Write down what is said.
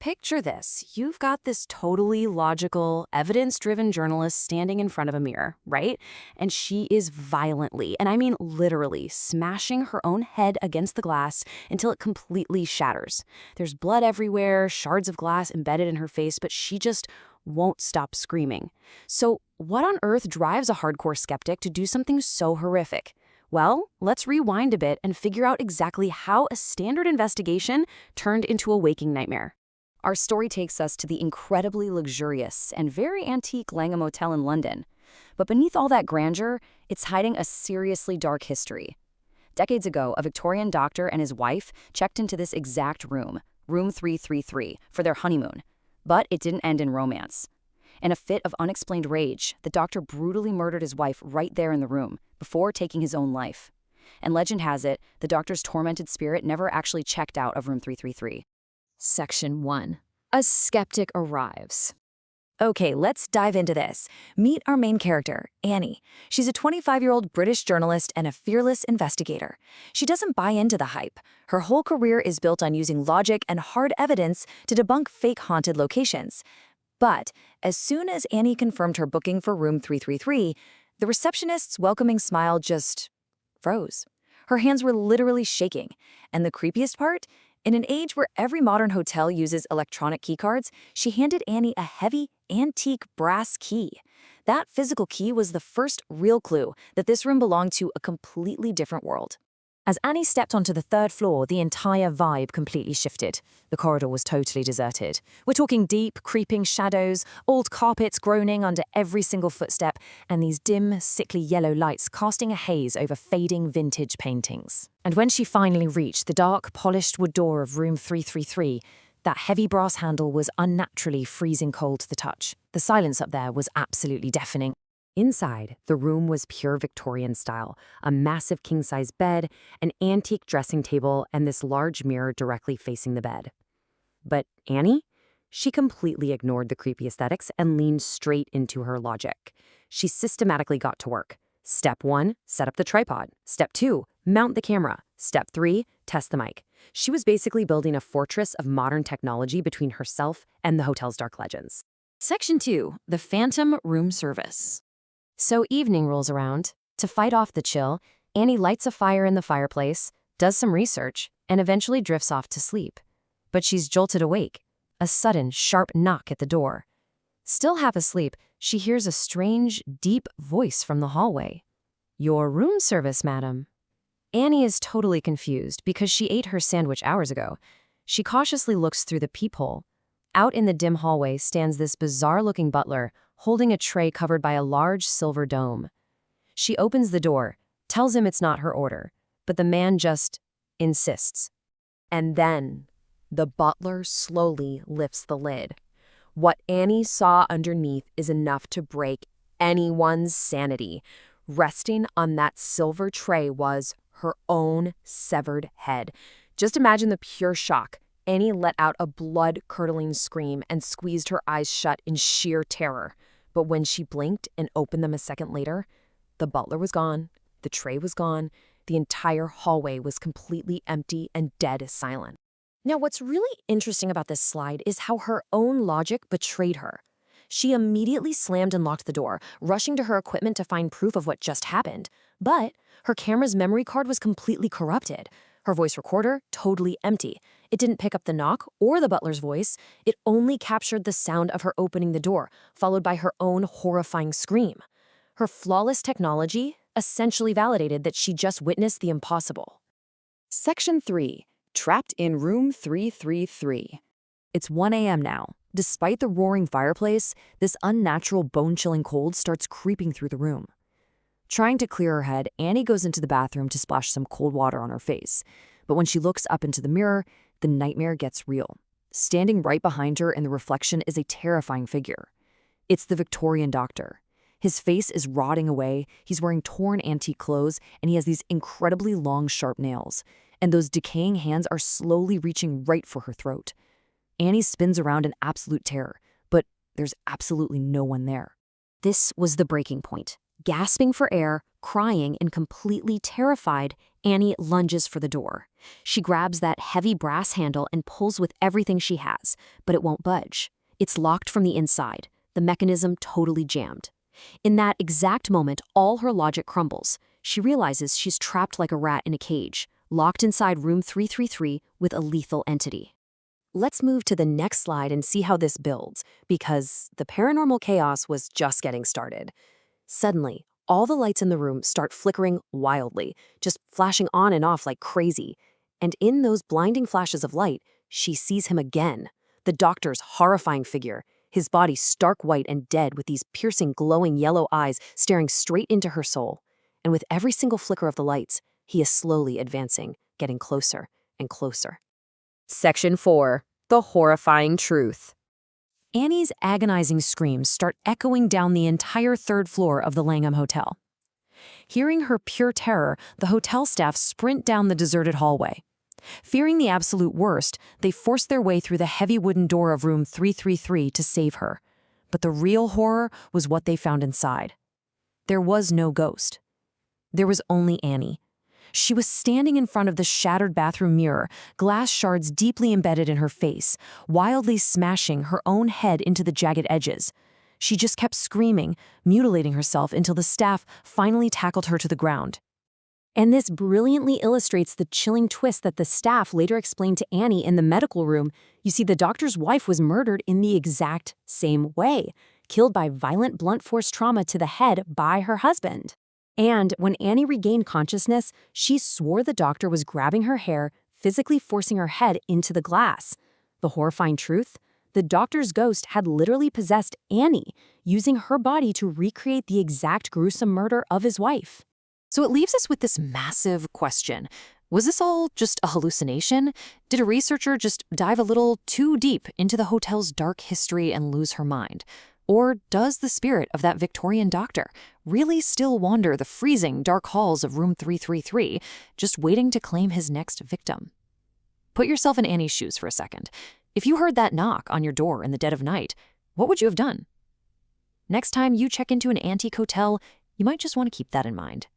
Picture this. You've got this totally logical, evidence-driven journalist standing in front of a mirror, right? And she is violently, and I mean literally, smashing her own head against the glass until it completely shatters. There's blood everywhere, shards of glass embedded in her face, but she just won't stop screaming. So what on earth drives a hardcore skeptic to do something so horrific? Well, let's rewind a bit and figure out exactly how a standard investigation turned into a waking nightmare. Our story takes us to the incredibly luxurious and very antique Langham Hotel in London. But beneath all that grandeur, it's hiding a seriously dark history. Decades ago, a Victorian doctor and his wife checked into this exact room, room 333, for their honeymoon. But it didn't end in romance. In a fit of unexplained rage, the doctor brutally murdered his wife right there in the room, before taking his own life. And legend has it, the doctor's tormented spirit never actually checked out of room 333. Section 1. A skeptic arrives. Okay, let's dive into this. Meet our main character, Annie. She's a 25-year-old British journalist and a fearless investigator. She doesn't buy into the hype. Her whole career is built on using logic and hard evidence to debunk fake haunted locations. But as soon as Annie confirmed her booking for room 333, the receptionist's welcoming smile just froze. Her hands were literally shaking. And the creepiest part? In an age where every modern hotel uses electronic keycards, she handed Annie a heavy, antique brass key. That physical key was the first real clue that this room belonged to a completely different world. As Annie stepped onto the third floor, the entire vibe completely shifted. The corridor was totally deserted. We're talking deep, creeping shadows, old carpets groaning under every single footstep, and these dim, sickly yellow lights casting a haze over fading vintage paintings. And when she finally reached the dark, polished wood door of room 333, that heavy brass handle was unnaturally freezing cold to the touch. The silence up there was absolutely deafening. Inside, the room was pure Victorian style, a massive king-size bed, an antique dressing table, and this large mirror directly facing the bed. But Annie? She completely ignored the creepy aesthetics and leaned straight into her logic. She systematically got to work. Step 1, set up the tripod. Step 2, mount the camera. Step 3, test the mic. She was basically building a fortress of modern technology between herself and the hotel's dark legends. Section 2. The Phantom Room Service. So evening rolls around. To fight off the chill, Annie lights a fire in the fireplace, does some research, and eventually drifts off to sleep. But she's jolted awake. A sudden, sharp knock at the door. Still half asleep, she hears a strange, deep voice from the hallway. "Your room service, madam." Annie is totally confused because she ate her sandwich hours ago. She cautiously looks through the peephole. Out in the dim hallway stands this bizarre-looking butler, holding a tray covered by a large silver dome. She opens the door, tells him it's not her order, but the man just insists. And then, the butler slowly lifts the lid. What Annie saw underneath is enough to break anyone's sanity. Resting on that silver tray was her own severed head. Just imagine the pure shock. Annie let out a blood-curdling scream and squeezed her eyes shut in sheer terror. But when she blinked and opened them a second later, the butler was gone, the tray was gone, the entire hallway was completely empty and dead silent. Now, what's really interesting about this slide is how her own logic betrayed her. She immediately slammed and locked the door, rushing to her equipment to find proof of what just happened. But her camera's memory card was completely corrupted. Her voice recorder, totally empty. It didn't pick up the knock or the butler's voice. It only captured the sound of her opening the door, followed by her own horrifying scream. Her flawless technology essentially validated that she just witnessed the impossible. Section 3. Trapped in room 333. It's 1 a.m. now. Despite the roaring fireplace, this unnatural bone-chilling cold starts creeping through the room. Trying to clear her head, Annie goes into the bathroom to splash some cold water on her face. But when she looks up into the mirror, the nightmare gets real. Standing right behind her in the reflection is a terrifying figure. It's the Victorian doctor. His face is rotting away, he's wearing torn antique clothes, and he has these incredibly long, sharp nails. And those decaying hands are slowly reaching right for her throat. Annie spins around in absolute terror, but there's absolutely no one there. This was the breaking point. Gasping for air, crying, and completely terrified, Annie lunges for the door. She grabs that heavy brass handle and pulls with everything she has, but it won't budge. It's locked from the inside, the mechanism totally jammed. In that exact moment, all her logic crumbles. She realizes she's trapped like a rat in a cage, locked inside room 333 with a lethal entity. Let's move to the next slide and see how this builds, because the paranormal chaos was just getting started. Suddenly, all the lights in the room start flickering wildly, just flashing on and off like crazy. And in those blinding flashes of light, she sees him again, the doctor's horrifying figure, his body stark white and dead with these piercing, glowing yellow eyes staring straight into her soul. And with every single flicker of the lights, he is slowly advancing, getting closer and closer. Section 4. The Horrifying Truth. Annie's agonizing screams start echoing down the entire third floor of the Langham Hotel. Hearing her pure terror, the hotel staff sprint down the deserted hallway. Fearing the absolute worst, they force their way through the heavy wooden door of room 333 to save her. But the real horror was what they found inside. There was no ghost. There was only Annie. She was standing in front of the shattered bathroom mirror, glass shards deeply embedded in her face, wildly smashing her own head into the jagged edges. She just kept screaming, mutilating herself until the staff finally tackled her to the ground. And this brilliantly illustrates the chilling twist that the staff later explained to Annie in the medical room. You see, the doctor's wife was murdered in the exact same way, killed by violent blunt force trauma to the head by her husband. And when Annie regained consciousness, she swore the doctor was grabbing her hair, physically forcing her head into the glass. The horrifying truth? The doctor's ghost had literally possessed Annie, using her body to recreate the exact gruesome murder of his wife. So it leaves us with this massive question. Was this all just a hallucination? Did a researcher just dive a little too deep into the hotel's dark history and lose her mind? Or does the spirit of that Victorian doctor really still wander the freezing, dark halls of room 333, just waiting to claim his next victim? Put yourself in Annie's shoes for a second. If you heard that knock on your door in the dead of night, what would you have done? Next time you check into an antique hotel, you might just want to keep that in mind.